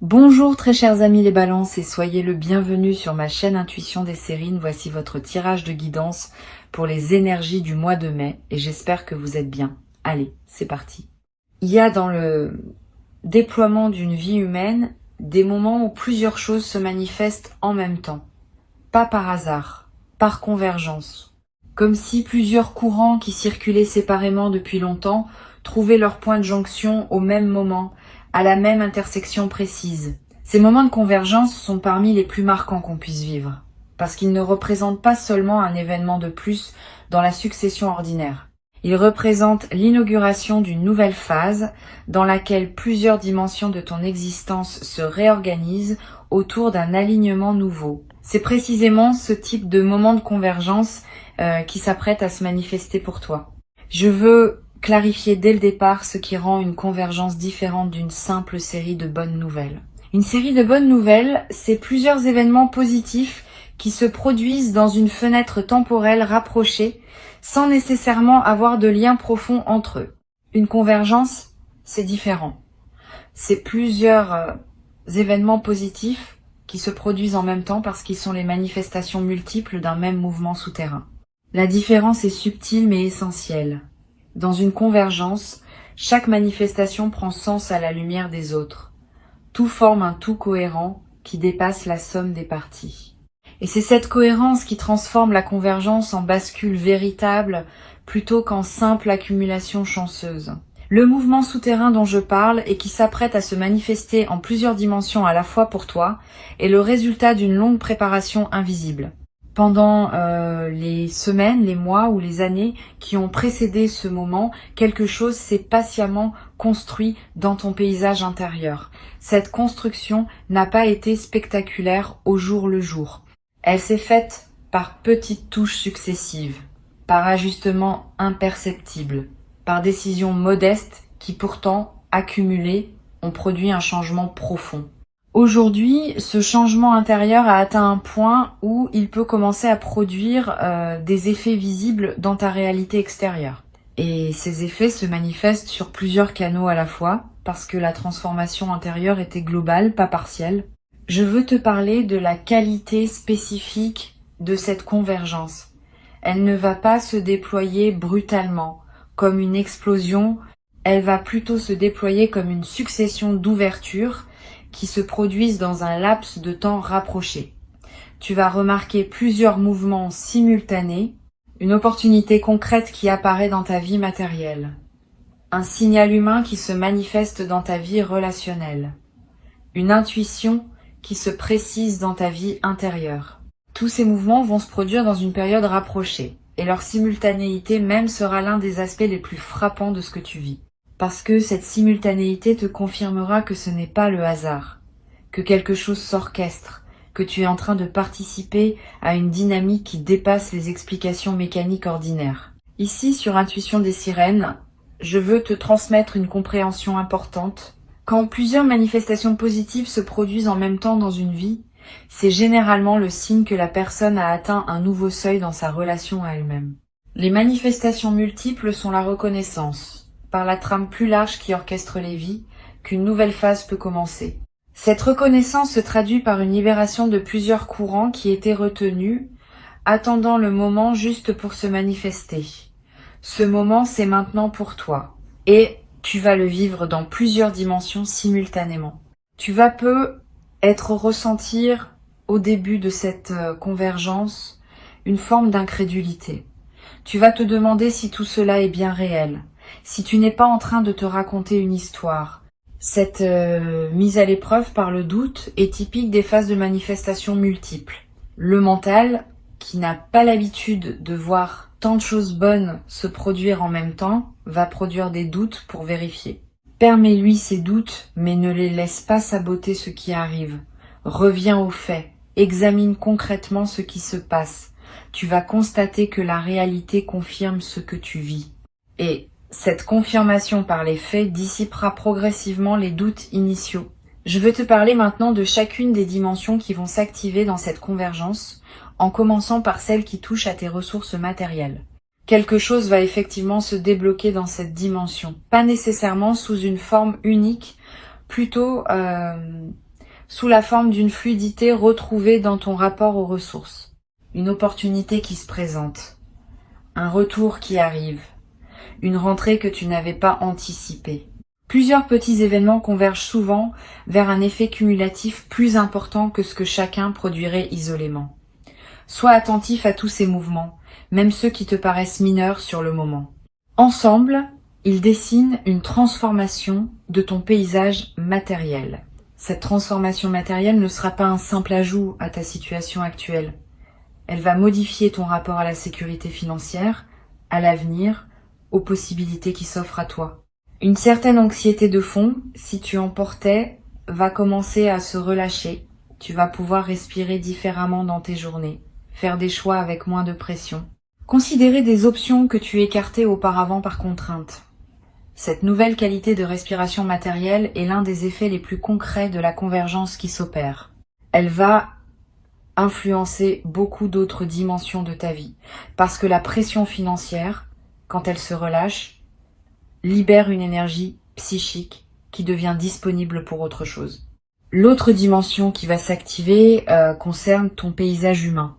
Bonjour très chers amis les balances et soyez le bienvenu sur ma chaîne Intuition des Sérines. Voici votre tirage de guidance pour les énergies du mois de mai et j'espère que vous êtes bien. Allez, c'est parti. Il y a dans le déploiement d'une vie humaine des moments où plusieurs choses se manifestent en même temps. Pas par hasard, par convergence. Comme si plusieurs courants qui circulaient séparément depuis longtemps trouvaient leur point de jonction au même moment, à la même intersection précise. Ces moments de convergence sont parmi les plus marquants qu'on puisse vivre, parce qu'ils ne représentent pas seulement un événement de plus dans la succession ordinaire. Ils représentent l'inauguration d'une nouvelle phase dans laquelle plusieurs dimensions de ton existence se réorganisent autour d'un alignement nouveau. C'est précisément ce type de moment de convergence qui s'apprête à se manifester pour toi. Je veux clarifier dès le départ ce qui rend une convergence différente d'une simple série de bonnes nouvelles. Une série de bonnes nouvelles, c'est plusieurs événements positifs qui se produisent dans une fenêtre temporelle rapprochée sans nécessairement avoir de lien profond entre eux. Une convergence, c'est différent. C'est plusieurs événements positifs qui se produisent en même temps parce qu'ils sont les manifestations multiples d'un même mouvement souterrain. La différence est subtile mais essentielle. Dans une convergence, chaque manifestation prend sens à la lumière des autres. Tout forme un tout cohérent qui dépasse la somme des parties. Et c'est cette cohérence qui transforme la convergence en bascule véritable plutôt qu'en simple accumulation chanceuse. Le mouvement souterrain dont je parle et qui s'apprête à se manifester en plusieurs dimensions à la fois pour toi est le résultat d'une longue préparation invisible. Pendant les semaines, les mois ou les années qui ont précédé ce moment, quelque chose s'est patiemment construit dans ton paysage intérieur. Cette construction n'a pas été spectaculaire au jour le jour. Elle s'est faite par petites touches successives, par ajustements imperceptibles, par décisions modestes qui pourtant, accumulées, ont produit un changement profond. Aujourd'hui, ce changement intérieur a atteint un point où il peut commencer à produire des effets visibles dans ta réalité extérieure. Et ces effets se manifestent sur plusieurs canaux à la fois, parce que la transformation intérieure était globale, pas partielle. Je veux te parler de la qualité spécifique de cette convergence. Elle ne va pas se déployer brutalement, comme une explosion, elle va plutôt se déployer comme une succession d'ouvertures qui se produisent dans un laps de temps rapproché. Tu vas remarquer plusieurs mouvements simultanés, une opportunité concrète qui apparaît dans ta vie matérielle, un signal humain qui se manifeste dans ta vie relationnelle, une intuition qui se précise dans ta vie intérieure. Tous ces mouvements vont se produire dans une période rapprochée, et leur simultanéité même sera l'un des aspects les plus frappants de ce que tu vis. Parce que cette simultanéité te confirmera que ce n'est pas le hasard, que quelque chose s'orchestre, que tu es en train de participer à une dynamique qui dépasse les explications mécaniques ordinaires. Ici, sur Intuition des Sirènes, je veux te transmettre une compréhension importante. Quand plusieurs manifestations positives se produisent en même temps dans une vie, c'est généralement le signe que la personne a atteint un nouveau seuil dans sa relation à elle-même. Les manifestations multiples sont la reconnaissance, par la trame plus large qui orchestre les vies, qu'une nouvelle phase peut commencer. Cette reconnaissance se traduit par une libération de plusieurs courants qui étaient retenus, attendant le moment juste pour se manifester. Ce moment, c'est maintenant pour toi, et tu vas le vivre dans plusieurs dimensions simultanément. Tu vas ressentir au début de cette convergence une forme d'incrédulité. Tu vas te demander si tout cela est bien réel, si tu n'es pas en train de te raconter une histoire. Cette mise à l'épreuve par le doute est typique des phases de manifestation multiples. Le mental, qui n'a pas l'habitude de voir tant de choses bonnes se produire en même temps, va produire des doutes pour vérifier. Permets-lui ces doutes, mais ne les laisse pas saboter ce qui arrive. Reviens aux faits, examine concrètement ce qui se passe. Tu vas constater que la réalité confirme ce que tu vis. Et cette confirmation par les faits dissipera progressivement les doutes initiaux. Je veux te parler maintenant de chacune des dimensions qui vont s'activer dans cette convergence, en commençant par celle qui touche à tes ressources matérielles. Quelque chose va effectivement se débloquer dans cette dimension, pas nécessairement sous une forme unique, plutôt sous la forme d'une fluidité retrouvée dans ton rapport aux ressources. Une opportunité qui se présente, un retour qui arrive, une rentrée que tu n'avais pas anticipée. Plusieurs petits événements convergent souvent vers un effet cumulatif plus important que ce que chacun produirait isolément. Sois attentif à tous ces mouvements, même ceux qui te paraissent mineurs sur le moment. Ensemble, ils dessinent une transformation de ton paysage matériel. Cette transformation matérielle ne sera pas un simple ajout à ta situation actuelle. Elle va modifier ton rapport à la sécurité financière, à l'avenir, aux possibilités qui s'offrent à toi. Une certaine anxiété de fond, si tu en portais, va commencer à se relâcher. Tu vas pouvoir respirer différemment dans tes journées, faire des choix avec moins de pression. Considérer des options que tu écartais auparavant par contrainte. Cette nouvelle qualité de respiration matérielle est l'un des effets les plus concrets de la convergence qui s'opère. Elle va influencer beaucoup d'autres dimensions de ta vie, parce que la pression financière, quand elle se relâche, libère une énergie psychique qui devient disponible pour autre chose. L'autre dimension qui va s'activer concerne ton paysage humain.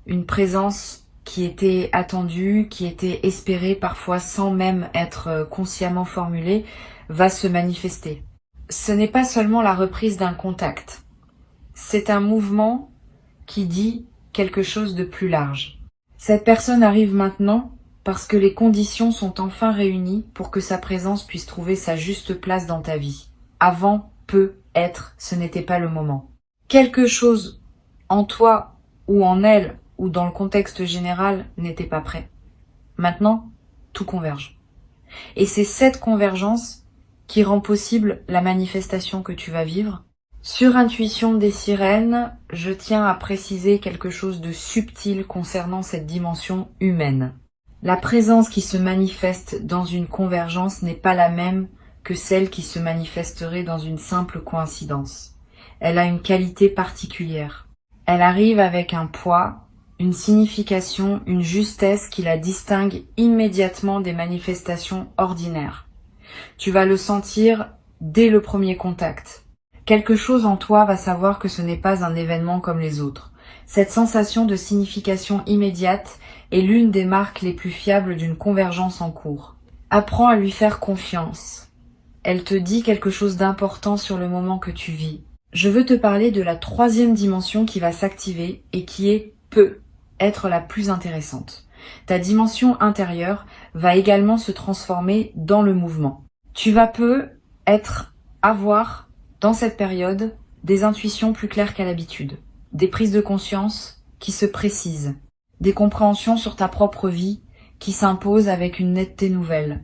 Une présence qui était attendue, qui était espérée parfois sans même être consciemment formulée, va se manifester. Ce n'est pas seulement la reprise d'un contact, c'est un mouvement qui dit quelque chose de plus large. Cette personne arrive maintenant parce que les conditions sont enfin réunies pour que sa présence puisse trouver sa juste place dans ta vie. Avant, peut être, ce n'était pas le moment. Quelque chose en toi ou en elle ou dans le contexte général n'était pas prêt. Maintenant, tout converge. Et c'est cette convergence qui rend possible la manifestation que tu vas vivre. Sur Intuition des sirènes, je tiens à préciser quelque chose de subtil concernant cette dimension humaine. La présence qui se manifeste dans une convergence n'est pas la même que celle qui se manifesterait dans une simple coïncidence. Elle a une qualité particulière. Elle arrive avec un poids, une signification, une justesse qui la distingue immédiatement des manifestations ordinaires. Tu vas le sentir dès le premier contact. Quelque chose en toi va savoir que ce n'est pas un événement comme les autres. Cette sensation de signification immédiate est l'une des marques les plus fiables d'une convergence en cours. Apprends à lui faire confiance. Elle te dit quelque chose d'important sur le moment que tu vis. Je veux te parler de la troisième dimension qui va s'activer et qui peut être la plus intéressante. Ta dimension intérieure va également se transformer dans le mouvement. Tu vas avoir dans cette période des intuitions plus claires qu'à l'habitude, des prises de conscience qui se précisent, des compréhensions sur ta propre vie qui s'imposent avec une netteté nouvelle.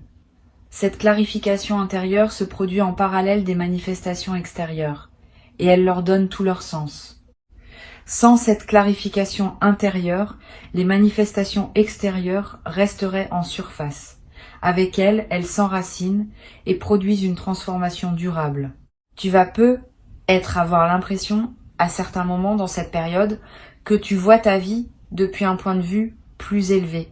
Cette clarification intérieure se produit en parallèle des manifestations extérieures, et elle leur donne tout leur sens. Sans cette clarification intérieure, les manifestations extérieures resteraient en surface. Avec elles, elles s'enracinent et produisent une transformation durable. Tu vas avoir l'impression, à certains moments dans cette période, que tu vois ta vie depuis un point de vue plus élevé,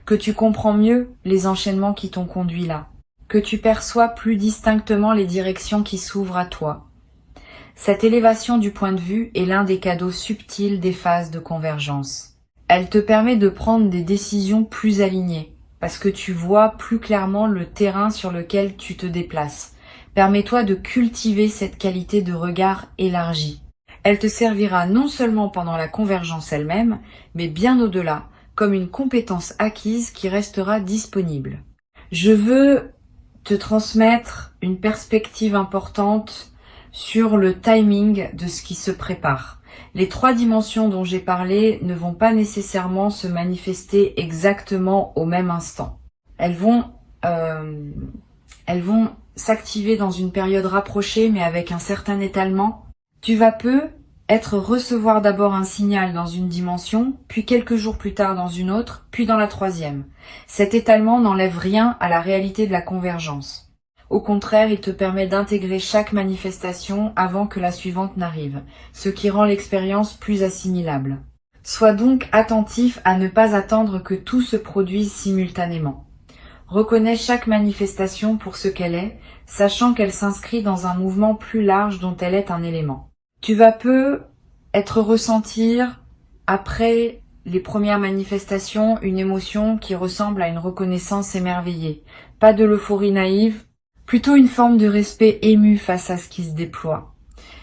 que tu comprends mieux les enchaînements qui t'ont conduit là, que tu perçois plus distinctement les directions qui s'ouvrent à toi. Cette élévation du point de vue est l'un des cadeaux subtils des phases de convergence. Elle te permet de prendre des décisions plus alignées, parce que tu vois plus clairement le terrain sur lequel tu te déplaces. Permets-toi de cultiver cette qualité de regard élargi. Elle te servira non seulement pendant la convergence elle-même, mais bien au-delà, comme une compétence acquise qui restera disponible. Je veux te transmettre une perspective importante sur le timing de ce qui se prépare. Les trois dimensions dont j'ai parlé ne vont pas nécessairement se manifester exactement au même instant. Elles vont s'activer dans une période rapprochée mais avec un certain étalement. Tu vas recevoir d'abord un signal dans une dimension, puis quelques jours plus tard dans une autre, puis dans la troisième. Cet étalement n'enlève rien à la réalité de la convergence. Au contraire, il te permet d'intégrer chaque manifestation avant que la suivante n'arrive, ce qui rend l'expérience plus assimilable. Sois donc attentif à ne pas attendre que tout se produise simultanément. Reconnais chaque manifestation pour ce qu'elle est, sachant qu'elle s'inscrit dans un mouvement plus large dont elle est un élément. Tu vas peu être ressentir, après les premières manifestations, une émotion qui ressemble à une reconnaissance émerveillée. Pas de l'euphorie naïve, plutôt une forme de respect ému face à ce qui se déploie.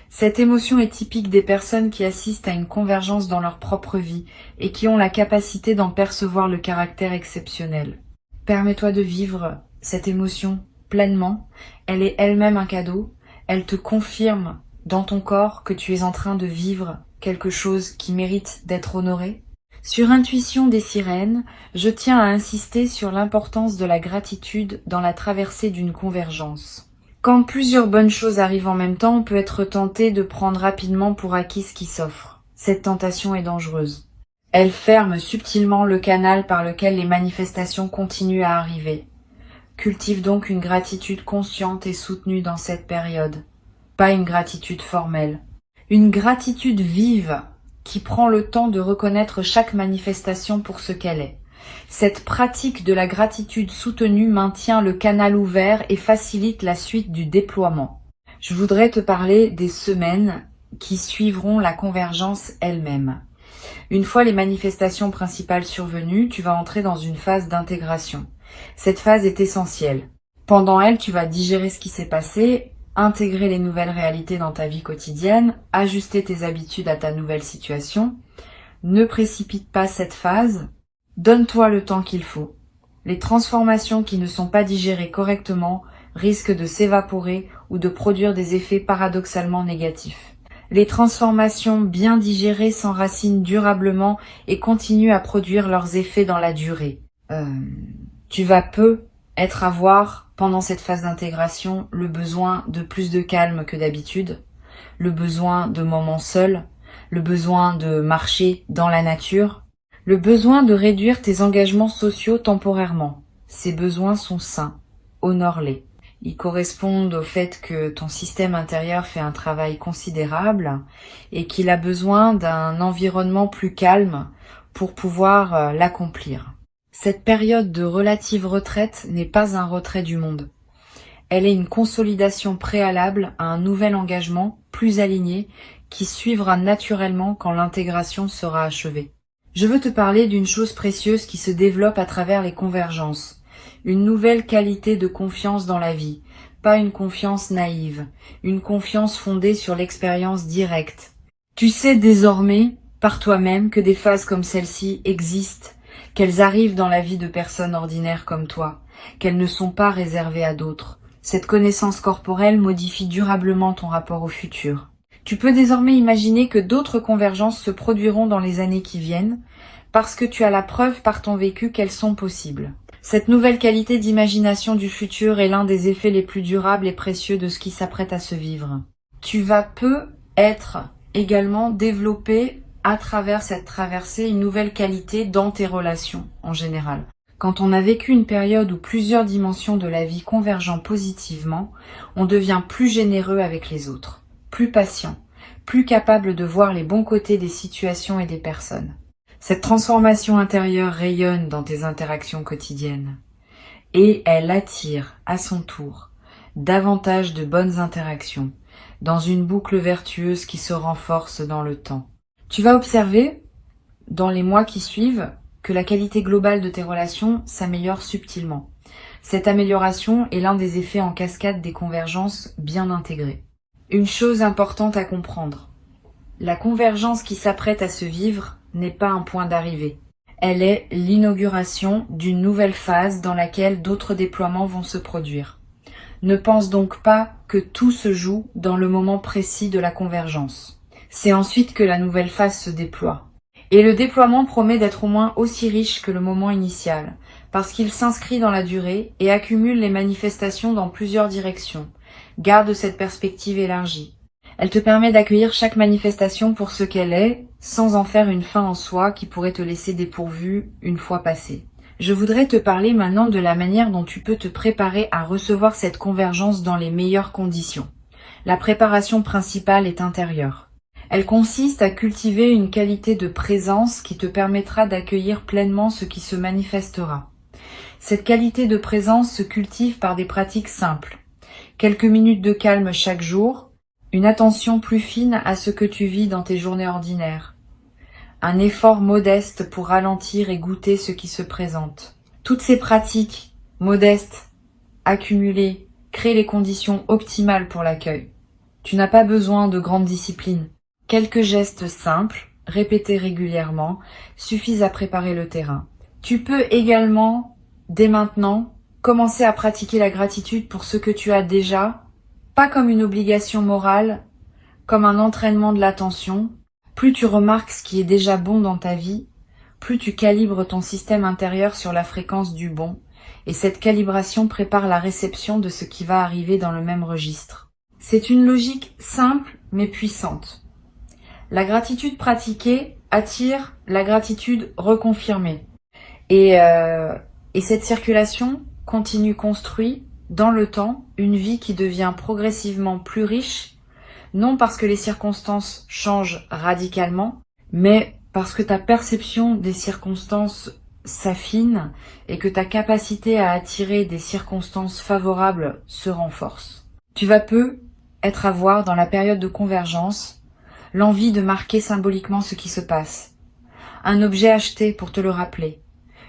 Cette émotion est typique des personnes qui assistent à une convergence dans leur propre vie et qui ont la capacité d'en percevoir le caractère exceptionnel. Permets-toi de vivre cette émotion pleinement. Elle est elle-même un cadeau. Elle te confirme dans ton corps que tu es en train de vivre quelque chose qui mérite d'être honoré. Sur Intuition des sirènes, je tiens à insister sur l'importance de la gratitude dans la traversée d'une convergence. Quand plusieurs bonnes choses arrivent en même temps, on peut être tenté de prendre rapidement pour acquis ce qui s'offre. Cette tentation est dangereuse. Elle ferme subtilement le canal par lequel les manifestations continuent à arriver. Cultive donc une gratitude consciente et soutenue dans cette période. Pas une gratitude formelle. Une gratitude vive qui prend le temps de reconnaître chaque manifestation pour ce qu'elle est. Cette pratique de la gratitude soutenue maintient le canal ouvert et facilite la suite du déploiement. Je voudrais te parler des semaines qui suivront la convergence elle-même. Une fois les manifestations principales survenues, tu vas entrer dans une phase d'intégration. Cette phase est essentielle. Pendant elle, tu vas digérer ce qui s'est passé, intégrer les nouvelles réalités dans ta vie quotidienne, ajuster tes habitudes à ta nouvelle situation. Ne précipite pas cette phase. Donne-toi le temps qu'il faut. Les transformations qui ne sont pas digérées correctement risquent de s'évaporer ou de produire des effets paradoxalement négatifs. Les transformations bien digérées s'enracinent durablement et continuent à produire leurs effets dans la durée. Tu vas peu être à voir, pendant cette phase d'intégration, le besoin de plus de calme que d'habitude, le besoin de moments seuls, le besoin de marcher dans la nature, le besoin de réduire tes engagements sociaux temporairement. Ces besoins sont sains. Honore-les. Ils correspondent au fait que ton système intérieur fait un travail considérable et qu'il a besoin d'un environnement plus calme pour pouvoir l'accomplir. Cette période de relative retraite n'est pas un retrait du monde. Elle est une consolidation préalable à un nouvel engagement plus aligné qui suivra naturellement quand l'intégration sera achevée. Je veux te parler d'une chose précieuse qui se développe à travers les convergences. Une nouvelle qualité de confiance dans la vie. Pas une confiance naïve. Une confiance fondée sur l'expérience directe. Tu sais désormais, par toi-même, que des phases comme celle-ci existent, qu'elles arrivent dans la vie de personnes ordinaires comme toi, qu'elles ne sont pas réservées à d'autres. Cette connaissance corporelle modifie durablement ton rapport au futur. Tu peux désormais imaginer que d'autres convergences se produiront dans les années qui viennent, parce que tu as la preuve par ton vécu qu'elles sont possibles. Cette nouvelle qualité d'imagination du futur est l'un des effets les plus durables et précieux de ce qui s'apprête à se vivre. Tu vas peu être également développé à travers cette traversée une nouvelle qualité dans tes relations en général. Quand on a vécu une période où plusieurs dimensions de la vie convergent positivement, on devient plus généreux avec les autres, plus patient, plus capable de voir les bons côtés des situations et des personnes. Cette transformation intérieure rayonne dans tes interactions quotidiennes et elle attire à son tour davantage de bonnes interactions dans une boucle vertueuse qui se renforce dans le temps. Tu vas observer, dans les mois qui suivent, que la qualité globale de tes relations s'améliore subtilement. Cette amélioration est l'un des effets en cascade des convergences bien intégrées. Une chose importante à comprendre. La convergence qui s'apprête à se vivre n'est pas un point d'arrivée. Elle est l'inauguration d'une nouvelle phase dans laquelle d'autres déploiements vont se produire. Ne pense donc pas que tout se joue dans le moment précis de la convergence. C'est ensuite que la nouvelle phase se déploie. Et le déploiement promet d'être au moins aussi riche que le moment initial, parce qu'il s'inscrit dans la durée et accumule les manifestations dans plusieurs directions. Garde cette perspective élargie. Elle te permet d'accueillir chaque manifestation pour ce qu'elle est, sans en faire une fin en soi qui pourrait te laisser dépourvu une fois passée. Je voudrais te parler maintenant de la manière dont tu peux te préparer à recevoir cette convergence dans les meilleures conditions. La préparation principale est intérieure. Elle consiste à cultiver une qualité de présence qui te permettra d'accueillir pleinement ce qui se manifestera. Cette qualité de présence se cultive par des pratiques simples. Quelques minutes de calme chaque jour, une attention plus fine à ce que tu vis dans tes journées ordinaires, un effort modeste pour ralentir et goûter ce qui se présente. Toutes ces pratiques modestes, accumulées, créent les conditions optimales pour l'accueil. Tu n'as pas besoin de grande discipline. Quelques gestes simples, répétés régulièrement, suffisent à préparer le terrain. Tu peux également, dès maintenant, commencer à pratiquer la gratitude pour ce que tu as déjà, pas comme une obligation morale, comme un entraînement de l'attention. Plus tu remarques ce qui est déjà bon dans ta vie, plus tu calibres ton système intérieur sur la fréquence du bon, et cette calibration prépare la réception de ce qui va arriver dans le même registre. C'est une logique simple mais puissante. La gratitude pratiquée attire la gratitude reconfirmée. Et cette circulation continue construit dans le temps une vie qui devient progressivement plus riche, non parce que les circonstances changent radicalement, mais parce que ta perception des circonstances s'affine et que ta capacité à attirer des circonstances favorables se renforce. Tu vas peu être à voir dans la période de convergence l'envie de marquer symboliquement ce qui se passe. Un objet acheté pour te le rappeler,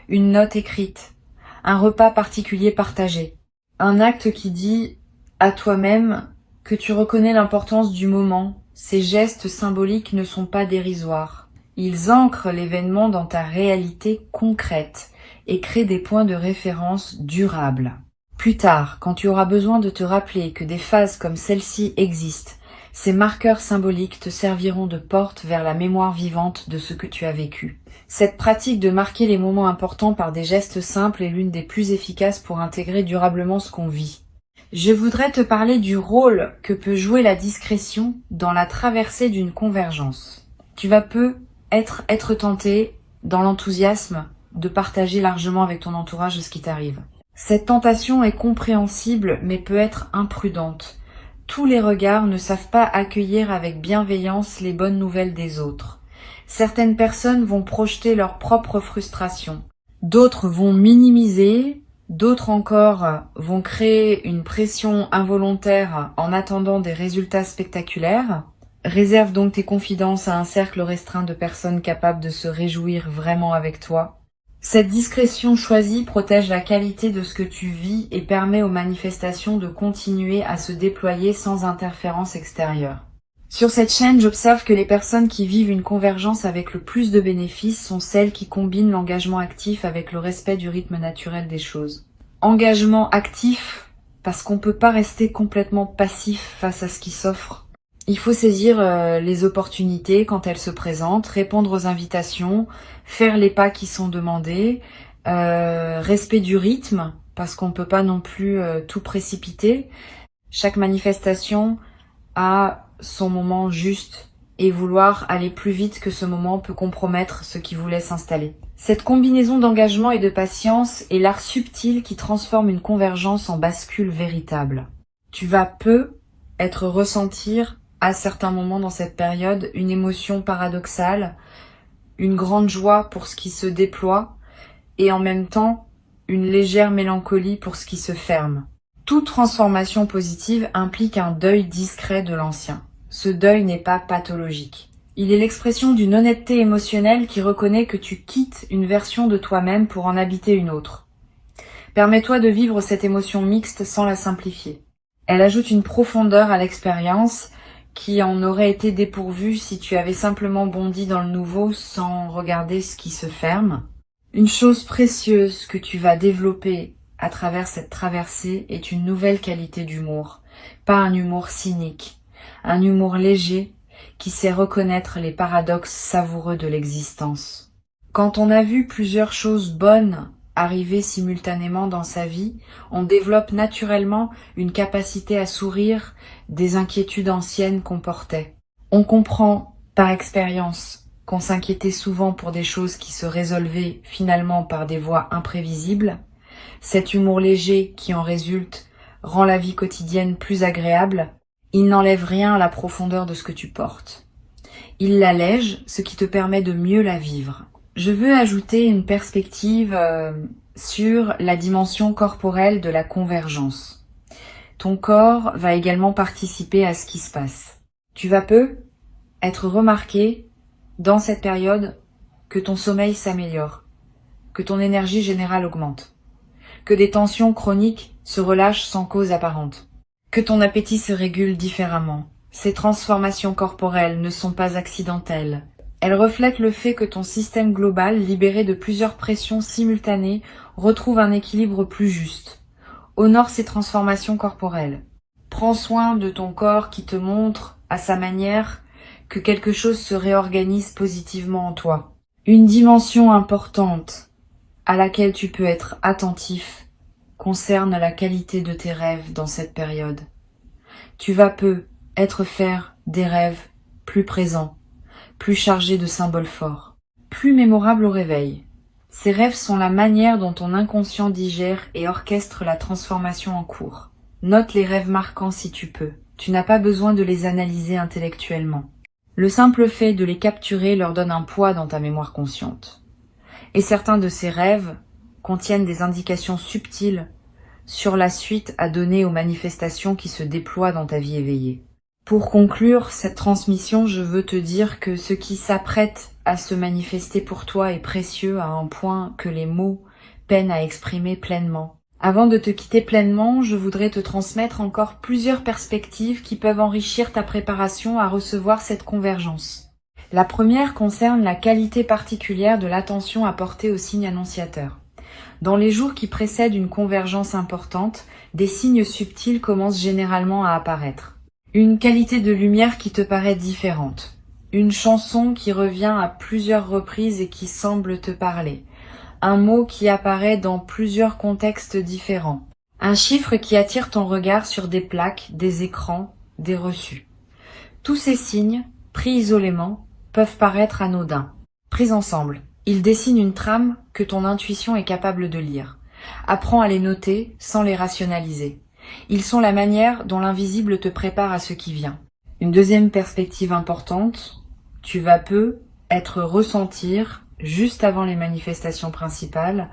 une note écrite, un repas particulier partagé, un acte qui dit à toi-même que tu reconnais l'importance du moment. Ces gestes symboliques ne sont pas dérisoires. Ils ancrent l'événement dans ta réalité concrète et créent des points de référence durables. Plus tard, quand tu auras besoin de te rappeler que des phases comme celle-ci existent, ces marqueurs symboliques te serviront de porte vers la mémoire vivante de ce que tu as vécu. Cette pratique de marquer les moments importants par des gestes simples est l'une des plus efficaces pour intégrer durablement ce qu'on vit. Je voudrais te parler du rôle que peut jouer la discrétion dans la traversée d'une convergence. Tu vas peu être tenté, dans l'enthousiasme, de partager largement avec ton entourage ce qui t'arrive. Cette tentation est compréhensible mais peut être imprudente. Tous les regards ne savent pas accueillir avec bienveillance les bonnes nouvelles des autres. Certaines personnes vont projeter leur propre frustration. D'autres vont minimiser, d'autres encore vont créer une pression involontaire en attendant des résultats spectaculaires. Réserve donc tes confidences à un cercle restreint de personnes capables de se réjouir vraiment avec toi. Cette discrétion choisie protège la qualité de ce que tu vis et permet aux manifestations de continuer à se déployer sans interférence extérieure. Sur cette chaîne, j'observe que les personnes qui vivent une convergence avec le plus de bénéfices sont celles qui combinent l'engagement actif avec le respect du rythme naturel des choses. Engagement actif, parce qu'on ne peut pas rester complètement passif face à ce qui s'offre. Il faut saisir les opportunités quand elles se présentent, répondre aux invitations, faire les pas qui sont demandés, respect du rythme, parce qu'on ne peut pas non plus tout précipiter. Chaque manifestation a son moment juste et vouloir aller plus vite que ce moment peut compromettre ce qui voulait s'installer. Cette combinaison d'engagement et de patience est l'art subtil qui transforme une convergence en bascule véritable. Tu vas peu ressentir à certains moments dans cette période une émotion paradoxale, une grande joie pour ce qui se déploie et en même temps une légère mélancolie pour ce qui se ferme. Toute transformation positive implique un deuil discret de l'ancien. Ce deuil n'est pas pathologique. Il est l'expression d'une honnêteté émotionnelle qui reconnaît que tu quittes une version de toi-même pour en habiter une autre. Permets-toi de vivre cette émotion mixte sans la simplifier. Elle ajoute une profondeur à l'expérience qui en aurait été dépourvue si tu avais simplement bondi dans le nouveau sans regarder ce qui se ferme. Une chose précieuse que tu vas développer à travers cette traversée est une nouvelle qualité d'humour, pas un humour cynique, un humour léger qui sait reconnaître les paradoxes savoureux de l'existence. Quand on a vu plusieurs choses bonnes arriver simultanément dans sa vie, on développe naturellement une capacité à sourire des inquiétudes anciennes qu'on portait. On comprend par expérience qu'on s'inquiétait souvent pour des choses qui se résolvaient finalement par des voies imprévisibles. Cet humour léger qui en résulte rend la vie quotidienne plus agréable. Il n'enlève rien à la profondeur de ce que tu portes. Il l'allège, ce qui te permet de mieux la vivre. Je veux ajouter une perspective sur la dimension corporelle de la convergence. Ton corps va également participer à ce qui se passe. Tu vas peu être remarqué dans cette période que ton sommeil s'améliore, que ton énergie générale augmente, que des tensions chroniques se relâchent sans cause apparente, que ton appétit se régule différemment. Ces transformations corporelles ne sont pas accidentelles. Elles reflètent le fait que ton système global, libéré de plusieurs pressions simultanées, retrouve un équilibre plus juste. Honore ces transformations corporelles. Prends soin de ton corps qui te montre, à sa manière, que quelque chose se réorganise positivement en toi. Une dimension importante à laquelle tu peux être attentif concerne la qualité de tes rêves dans cette période. Tu vas peu faire des rêves plus présents, plus chargés de symboles forts, plus mémorables au réveil. Ces rêves sont la manière dont ton inconscient digère et orchestre la transformation en cours. Note les rêves marquants si tu peux. Tu n'as pas besoin de les analyser intellectuellement. Le simple fait de les capturer leur donne un poids dans ta mémoire consciente. Et certains de ces rêves contiennent des indications subtiles sur la suite à donner aux manifestations qui se déploient dans ta vie éveillée. Pour conclure cette transmission, je veux te dire que ce qui s'apprête à se manifester pour toi est précieux à un point que les mots peinent à exprimer pleinement. Avant de te quitter pleinement, je voudrais te transmettre encore plusieurs perspectives qui peuvent enrichir ta préparation à recevoir cette convergence. La première concerne la qualité particulière de l'attention apportée aux signes annonciateurs. Dans les jours qui précèdent une convergence importante, des signes subtils commencent généralement à apparaître. Une qualité de lumière qui te paraît différente. Une chanson qui revient à plusieurs reprises et qui semble te parler. Un mot qui apparaît dans plusieurs contextes différents. Un chiffre qui attire ton regard sur des plaques, des écrans, des reçus. Tous ces signes, pris isolément, peuvent paraître anodins. Pris ensemble, ils dessinent une trame que ton intuition est capable de lire. Apprends à les noter sans les rationaliser. Ils sont la manière dont l'invisible te prépare à ce qui vient. Une deuxième perspective importante, tu vas peu ressentir, juste avant les manifestations principales,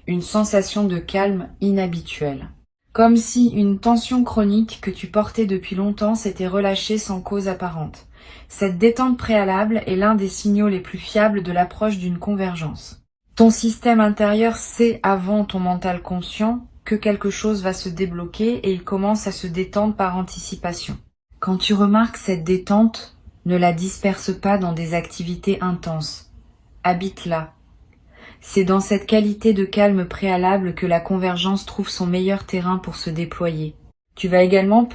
une sensation de calme inhabituelle. Comme si une tension chronique que tu portais depuis longtemps s'était relâchée sans cause apparente. Cette détente préalable est l'un des signaux les plus fiables de l'approche d'une convergence. Ton système intérieur sait avant ton mental conscient que quelque chose va se débloquer et il commence à se détendre par anticipation. Quand tu remarques cette détente, ne la disperse pas dans des activités intenses. Habite-la. C'est dans cette qualité de calme préalable que la convergence trouve son meilleur terrain pour se déployer. Tu vas également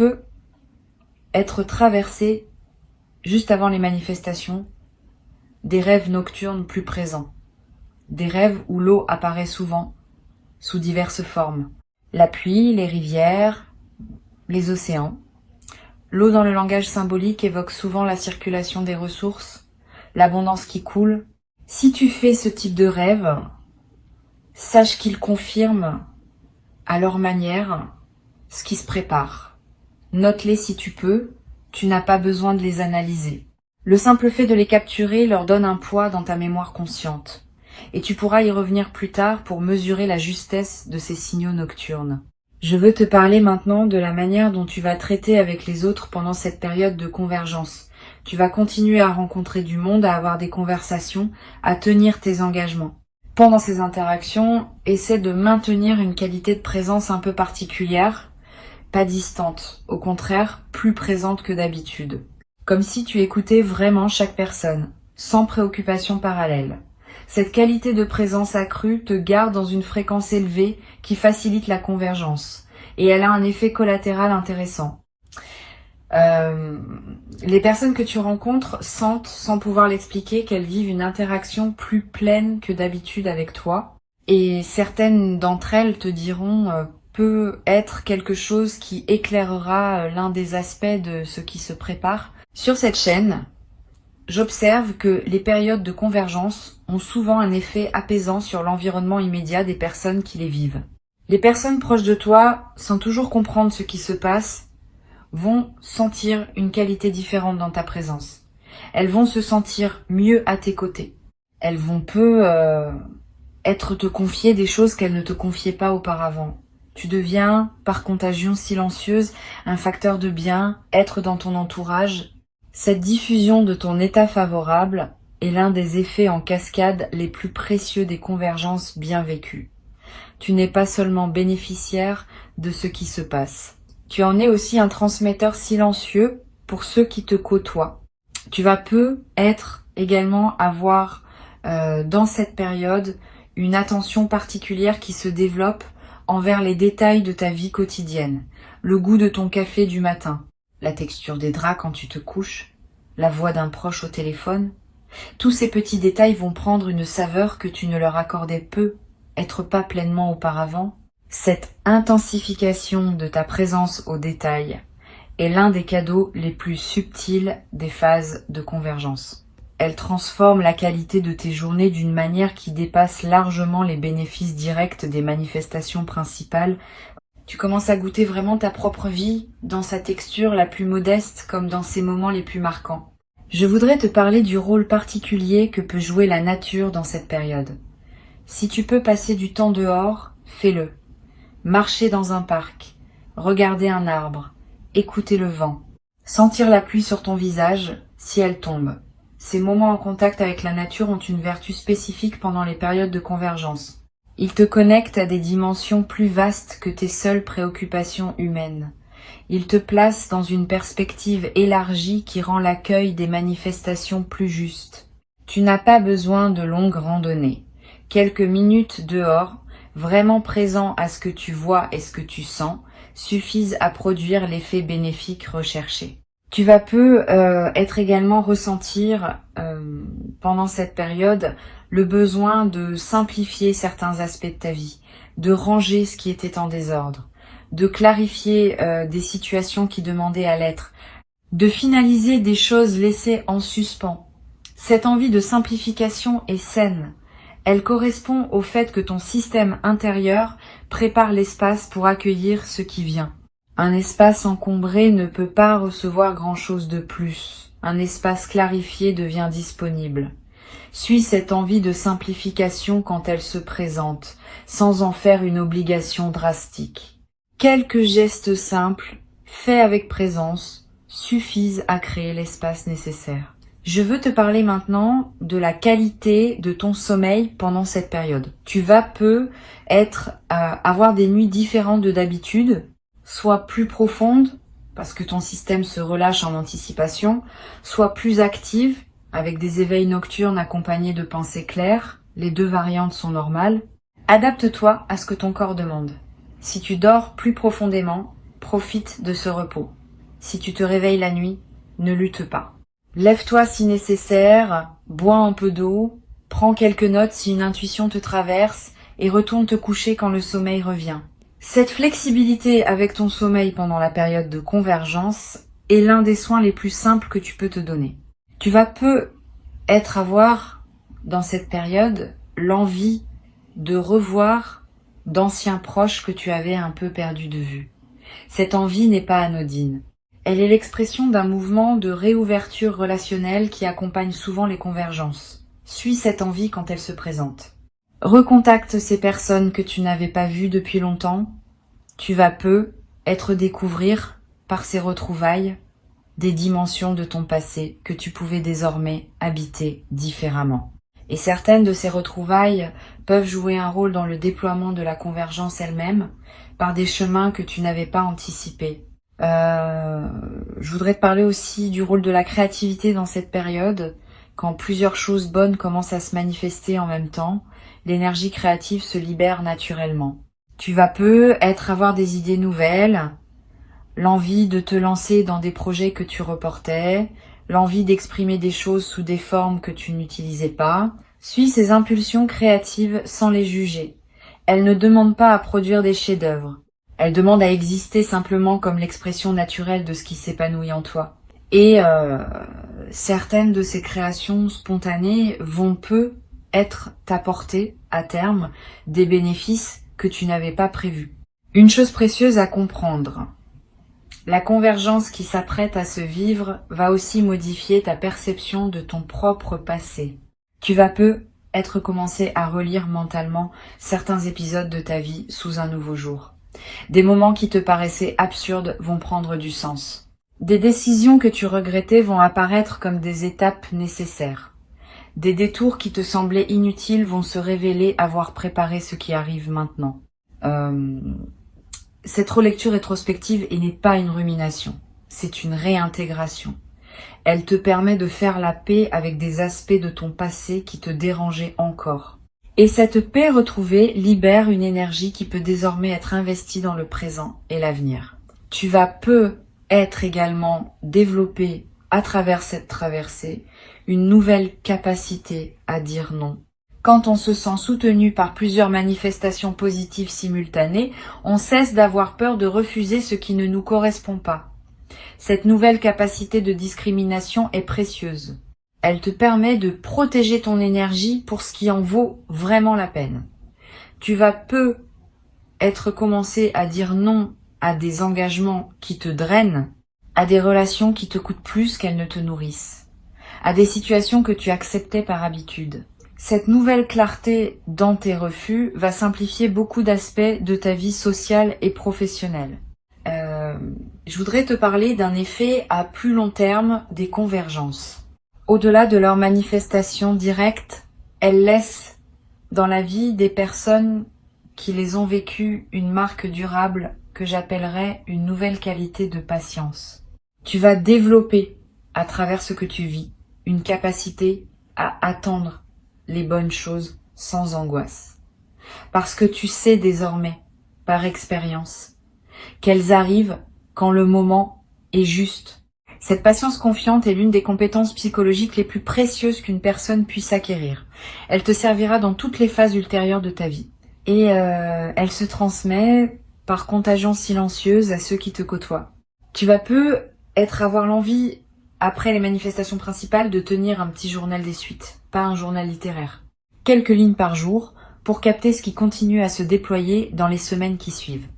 être traversé, juste avant les manifestations, des rêves nocturnes plus présents. Des rêves où l'eau apparaît souvent, sous diverses formes. La pluie, les rivières, les océans. L'eau dans le langage symbolique évoque souvent la circulation des ressources, l'abondance qui coule. Si tu fais ce type de rêve, sache qu'ils confirment à leur manière ce qui se prépare. Note-les si tu peux, tu n'as pas besoin de les analyser. Le simple fait de les capturer leur donne un poids dans ta mémoire consciente. Et tu pourras y revenir plus tard pour mesurer la justesse de ces signaux nocturnes. Je veux te parler maintenant de la manière dont tu vas traiter avec les autres pendant cette période de convergence. Tu vas continuer à rencontrer du monde, à avoir des conversations, à tenir tes engagements. Pendant ces interactions, essaie de maintenir une qualité de présence un peu particulière, pas distante, au contraire, plus présente que d'habitude. Comme si tu écoutais vraiment chaque personne, sans préoccupation parallèle. Cette qualité de présence accrue te garde dans une fréquence élevée qui facilite la convergence. Et elle a un effet collatéral intéressant. Les personnes que tu rencontres sentent, sans pouvoir l'expliquer, qu'elles vivent une interaction plus pleine que d'habitude avec toi. Et certaines d'entre elles te diront peut être quelque chose qui éclairera l'un des aspects de ce qui se prépare. Sur cette chaîne, j'observe que les périodes de convergence ont souvent un effet apaisant sur l'environnement immédiat des personnes qui les vivent. Les personnes proches de toi, sans toujours comprendre ce qui se passe, vont sentir une qualité différente dans ta présence. Elles vont se sentir mieux à tes côtés. Elles vont te confier des choses qu'elles ne te confiaient pas auparavant. Tu deviens, par contagion silencieuse, un facteur de bien, être dans ton entourage. Cette diffusion de ton état favorable est l'un des effets en cascade les plus précieux des convergences bien vécues. Tu n'es pas seulement bénéficiaire de ce qui se passe. Tu en es aussi un transmetteur silencieux pour ceux qui te côtoient. Tu vas peut-être également avoir dans cette période une attention particulière qui se développe envers les détails de ta vie quotidienne. Le goût de ton café du matin, la texture des draps quand tu te couches, la voix d'un proche au téléphone. Tous ces petits détails vont prendre une saveur que tu ne leur accordais peut-être pas pleinement auparavant. Cette intensification de ta présence aux détails est l'un des cadeaux les plus subtils des phases de convergence. Elle transforme la qualité de tes journées d'une manière qui dépasse largement les bénéfices directs des manifestations principales. Tu commences à goûter vraiment ta propre vie dans sa texture la plus modeste comme dans ses moments les plus marquants. Je voudrais te parler du rôle particulier que peut jouer la nature dans cette période. Si tu peux passer du temps dehors, fais-le. Marcher dans un parc, regarder un arbre, écouter le vent, sentir la pluie sur ton visage si elle tombe. Ces moments en contact avec la nature ont une vertu spécifique pendant les périodes de convergence. Ils te connectent à des dimensions plus vastes que tes seules préoccupations humaines. Ils te placent dans une perspective élargie qui rend l'accueil des manifestations plus juste. Tu n'as pas besoin de longues randonnées. Quelques minutes dehors, vraiment présent à ce que tu vois et ce que tu sens, suffisent à produire l'effet bénéfique recherché. Tu vas être également ressentir pendant cette période le besoin de simplifier certains aspects de ta vie, de ranger ce qui était en désordre, de clarifier des situations qui demandaient à l'être, de finaliser des choses laissées en suspens. Cette envie de simplification est saine. Elle correspond au fait que ton système intérieur prépare l'espace pour accueillir ce qui vient. Un espace encombré ne peut pas recevoir grand-chose de plus. Un espace clarifié devient disponible. Suis cette envie de simplification quand elle se présente, sans en faire une obligation drastique. Quelques gestes simples, faits avec présence, suffisent à créer l'espace nécessaire. Je veux te parler maintenant de la qualité de ton sommeil pendant cette période. Tu vas avoir des nuits différentes de d'habitude, soit plus profondes, parce que ton système se relâche en anticipation, soit plus active, avec des éveils nocturnes accompagnés de pensées claires. Les deux variantes sont normales. Adapte-toi à ce que ton corps demande. Si tu dors plus profondément, profite de ce repos. Si tu te réveilles la nuit, ne lutte pas. Lève-toi si nécessaire, bois un peu d'eau, prends quelques notes si une intuition te traverse et retourne te coucher quand le sommeil revient. Cette flexibilité avec ton sommeil pendant la période de convergence est l'un des soins les plus simples que tu peux te donner. Tu vas avoir dans cette période l'envie de revoir d'anciens proches que tu avais un peu perdus de vue. Cette envie n'est pas anodine. Elle est l'expression d'un mouvement de réouverture relationnelle qui accompagne souvent les convergences. Suis cette envie quand elle se présente. Recontacte ces personnes que tu n'avais pas vues depuis longtemps. Tu vas découvrir, par ces retrouvailles, des dimensions de ton passé que tu pouvais désormais habiter différemment. Et certaines de ces retrouvailles peuvent jouer un rôle dans le déploiement de la convergence elle-même, par des chemins que tu n'avais pas anticipés. Je voudrais te parler aussi du rôle de la créativité dans cette période. Quand plusieurs choses bonnes commencent à se manifester en même temps, l'énergie créative se libère naturellement. Tu vas avoir des idées nouvelles, l'envie de te lancer dans des projets que tu reportais, l'envie d'exprimer des choses sous des formes que tu n'utilisais pas. Suis ces impulsions créatives sans les juger. Elles ne demandent pas à produire des chefs-d'œuvre. Elles demandent à exister simplement comme l'expression naturelle de ce qui s'épanouit en toi. Et certaines de ces créations spontanées vont t'apporter à terme des bénéfices que tu n'avais pas prévus. Une chose précieuse à comprendre. La convergence qui s'apprête à se vivre va aussi modifier ta perception de ton propre passé. Tu vas commencer à relire mentalement certains épisodes de ta vie sous un nouveau jour. Des moments qui te paraissaient absurdes vont prendre du sens. Des décisions que tu regrettais vont apparaître comme des étapes nécessaires. Des détours qui te semblaient inutiles vont se révéler avoir préparé ce qui arrive maintenant. Cette relecture rétrospective n'est pas une rumination, c'est une réintégration. Elle te permet de faire la paix avec des aspects de ton passé qui te dérangeaient encore. Et cette paix retrouvée libère une énergie qui peut désormais être investie dans le présent et l'avenir. Tu vas peut-être également développer à travers cette traversée une nouvelle capacité à dire non. Quand on se sent soutenu par plusieurs manifestations positives simultanées, on cesse d'avoir peur de refuser ce qui ne nous correspond pas. Cette nouvelle capacité de discrimination est précieuse. Elle te permet de protéger ton énergie pour ce qui en vaut vraiment la peine. Tu vas peut-être commencer à dire non à des engagements qui te drainent, à des relations qui te coûtent plus qu'elles ne te nourrissent, à des situations que tu acceptais par habitude. Cette nouvelle clarté dans tes refus va simplifier beaucoup d'aspects de ta vie sociale et professionnelle. Je voudrais te parler d'un effet à plus long terme des convergences. Au-delà de leur manifestation directe, elles laissent dans la vie des personnes qui les ont vécues une marque durable que j'appellerais une nouvelle qualité de patience. Tu vas développer, à travers ce que tu vis, une capacité à attendre les bonnes choses sans angoisse. Parce que tu sais désormais, par expérience, qu'elles arrivent quand le moment est juste. Cette patience confiante est l'une des compétences psychologiques les plus précieuses qu'une personne puisse acquérir. Elle te servira dans toutes les phases ultérieures de ta vie. Et elle se transmet par contagion silencieuse à ceux qui te côtoient. Tu vas peut-être avoir l'envie, après les manifestations principales, de tenir un petit journal des suites, pas un journal littéraire. Quelques lignes par jour pour capter ce qui continue à se déployer dans les semaines qui suivent.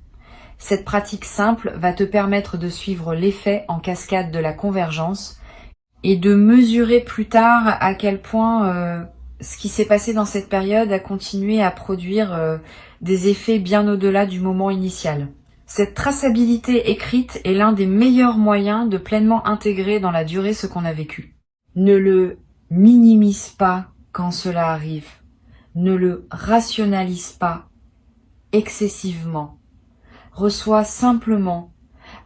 Cette pratique simple va te permettre de suivre l'effet en cascade de la convergence et de mesurer plus tard à quel point ce qui s'est passé dans cette période a continué à produire des effets bien au-delà du moment initial. Cette traçabilité écrite est l'un des meilleurs moyens de pleinement intégrer dans la durée ce qu'on a vécu. Ne le minimise pas quand cela arrive. Ne le rationalise pas excessivement. Reçois simplement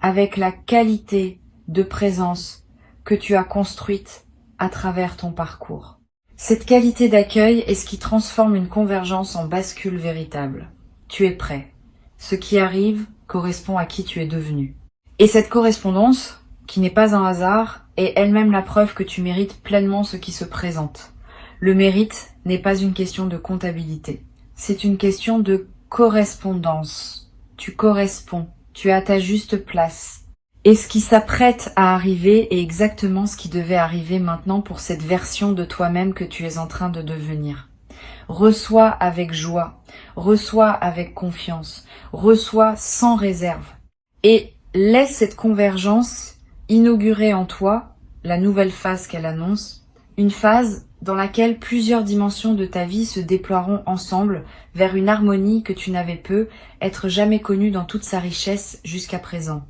avec la qualité de présence que tu as construite à travers ton parcours. Cette qualité d'accueil est ce qui transforme une convergence en bascule véritable. Tu es prêt. Ce qui arrive correspond à qui tu es devenu. Et cette correspondance, qui n'est pas un hasard, est elle-même la preuve que tu mérites pleinement ce qui se présente. Le mérite n'est pas une question de comptabilité. C'est une question de correspondance. Tu corresponds, tu es à ta juste place. Et ce qui s'apprête à arriver est exactement ce qui devait arriver maintenant pour cette version de toi-même que tu es en train de devenir. Reçois avec joie, reçois avec confiance, reçois sans réserve. Et laisse cette convergence inaugurer en toi la nouvelle phase qu'elle annonce, une phase dans laquelle plusieurs dimensions de ta vie se déploieront ensemble vers une harmonie que tu n'avais peut-être jamais connue dans toute sa richesse jusqu'à présent.